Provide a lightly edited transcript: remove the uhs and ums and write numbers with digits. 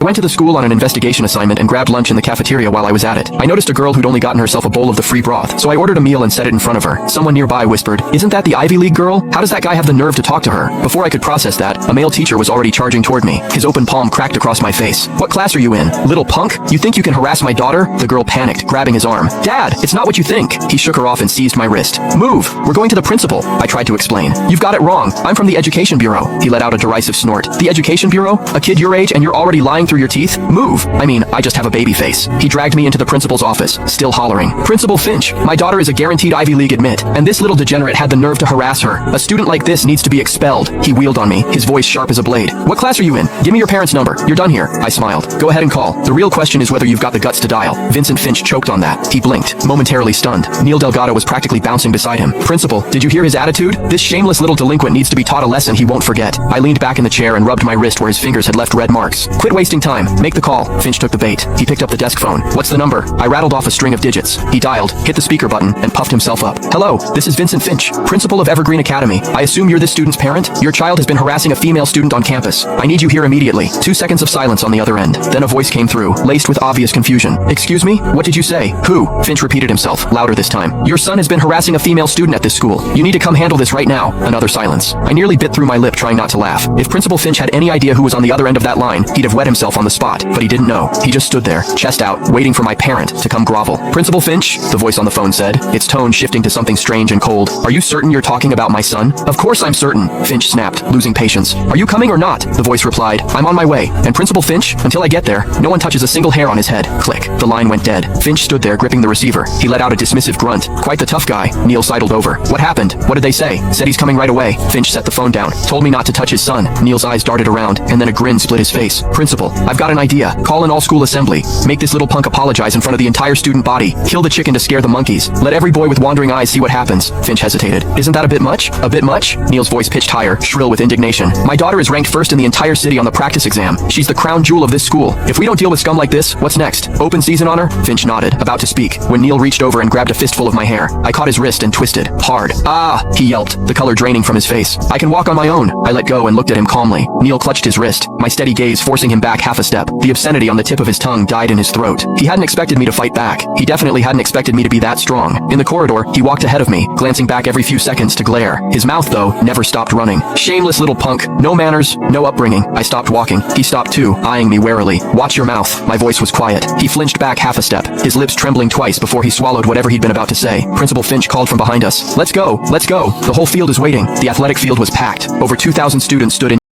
I went to the school on an investigation assignment and grabbed lunch in the cafeteria while I was at it. I noticed a girl who'd only gotten herself a bowl of the free broth, so I ordered a meal and set it in front of her. Someone nearby whispered, "Isn't that the Ivy League girl? How does that guy have the nerve to talk to her?" Before I could process that, a male teacher was already charging toward me. His open palm cracked across my face. "What class are you in? Little punk? You think you can harass my daughter?" The girl panicked, grabbing his arm. "Dad, it's not what you think." He shook her off and seized my wrist. "Move! We're going to the principal," I tried to explain. "You've got it wrong. I'm from the Education Bureau." He let out a derisive snort. "The Education Bureau? A kid your age and you're already lying through your teeth? Move! I mean, I just have a baby face." He dragged me into the principal's office, still hollering, "Principal Finch, my daughter is a guaranteed Ivy League admit, and this little degenerate had the nerve to harass her. A student like this needs to be expelled." He wheeled on me, his voice sharp as a blade. "What class are you in? Give me your parents' number. You're done here." I smiled. "Go ahead and call. The real question is whether you've got the guts to dial." Vincent Finch choked on that. He blinked, momentarily stunned. Neil Delgado was practically bouncing beside him. "Principal, did you hear his attitude? This shameless little delinquent needs to be taught a lesson he won't forget." I leaned back in the chair and rubbed my wrist where his fingers had left red marks. "Quit wasting time. Make the call." Finch took the bait. He picked up the desk phone. "What's the number?" I rattled off a string of digits. He dialed, hit the speaker button, and puffed himself up. "Hello, this is Vincent Finch, principal of Evergreen Academy. I assume you're this student's parent? Your child has been harassing a female student on campus. I need you here immediately." 2 seconds of silence on the other end. Then a voice came through, laced with obvious confusion. "Excuse me? What did you say? Who?" Finch repeated himself, louder this time. "Your son has been harassing a female student at this school. You need to come handle this right now." Another silence. I nearly bit through my lip trying not to laugh. If Principal Finch had any idea who was on the other end of that line, he'd have wet himself on the spot, but he didn't know. He just stood there, chest out, waiting for my parent to come grovel. "Principal Finch?" the voice on the phone said, its tone shifting to something strange and cold. "Are you certain you're talking about my son?" "Of course I'm certain," Finch snapped, losing patience. "Are you coming or not?" the voice replied. "I'm on my way. And Principal Finch, until I get there, no one touches a single hair on his head." Click. The line went dead. Finch stood there gripping the receiver. He let out a dismissive grunt. "Quite the tough guy." Neil sidled over. "What happened? What did they say?" "Said he's coming right away." Finch set the phone down. "Told me not to touch his son." Neil's eyes darted around, and then a grin split his face. "Principal, I've got an idea. Call an all-school assembly. Make this little punk apologize in front of the entire student body. Kill the chicken to scare the monkeys. Let every boy with wandering eyes see what happens." Finch hesitated. "Isn't that a bit much? A bit much?" Neil's voice pitched higher, shrill with indignation. "My daughter is ranked first in the entire city on the practice exam. She's the crown jewel of this school. If we don't deal with scum like this, what's next? Open season on her?" Finch nodded, about to speak, when Neil reached over and grabbed a fistful of my hair. I caught his wrist and twisted. Hard. "Ah!" he yelped, the color draining from his face. "I can walk on my own." I let go and looked at him calmly. Neil clutched his wrist, my steady gaze forcing him back half a step. The obscenity on the tip of his tongue died in his throat. He hadn't expected me to fight back. He definitely hadn't expected me to be that strong. In the corridor, he walked ahead of me, glancing back every few seconds to glare. His mouth, though, never stopped running. "Shameless little punk. No manners, no upbringing." I stopped walking. He stopped too, eyeing me warily. "Watch your mouth." My voice was quiet. He flinched back half a step, his lips trembling twice before he swallowed whatever he'd been about to say. Principal Finch called from behind us. "Let's go. Let's go. The whole field is waiting." The athletic field was packed. Over 2,000 students stood in